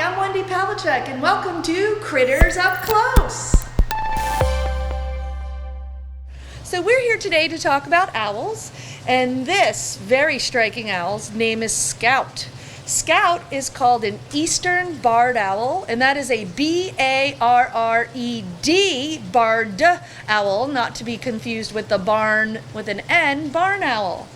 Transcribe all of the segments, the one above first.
I'm Wendy Pavlicek, and welcome to Critters Up Close. So we're here today to talk about owls, and this very striking owl's name is Scout. Scout is called an eastern barred owl, and that is a B-A-R-R-E-D, barred owl, not to be confused with the barn with an N, barn owl.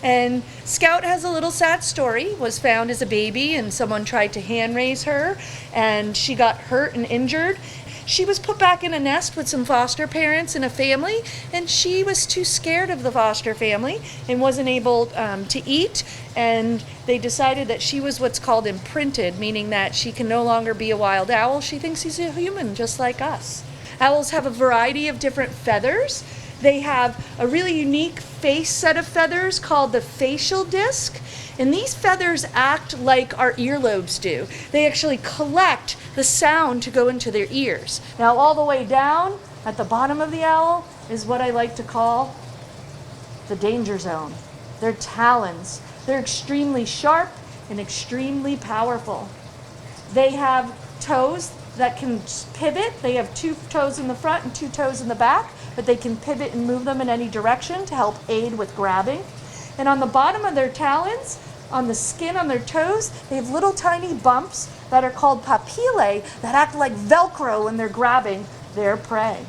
And Scout has a little sad story, was found as a baby and someone tried to hand raise her and she got hurt and injured. She was put back in a nest with some foster parents and a family, and she was too scared of the foster family and wasn't able to eat, and they decided that she was what's called imprinted, meaning that she can no longer be a wild owl. She thinks she's a human just like us. Owls have a variety of different feathers. They have a really unique face set of feathers called the facial disc, and these feathers act like our earlobes do. They actually collect the sound to go into their ears. Now all the way down at the bottom of the owl is what I like to call the danger zone. Their talons. They're extremely sharp and extremely powerful. They have toes that can pivot. They have 2 toes in the front and 2 toes in the back, but they can pivot and move them in any direction to help aid with grabbing. And on the bottom of their talons, on the skin on their toes, they have little tiny bumps that are called papillae that act like Velcro when they're grabbing their prey.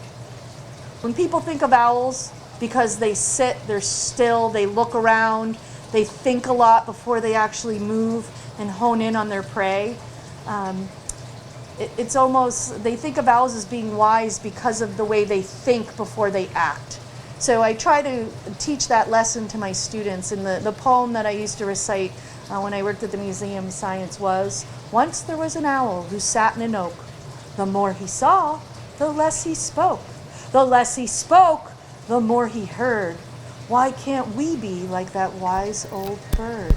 When people think of owls, because they sit, they're still, they look around, they think a lot before they actually move and hone in on their prey. It's almost, they think of owls as being wise because of the way they think before they act. So I try to teach that lesson to my students, and the poem that I used to recite when I worked at the Museum of Science was, "Once there was an owl who sat in an oak. The more he saw, the less he spoke. The less he spoke, the more he heard. Why can't we be like that wise old bird?"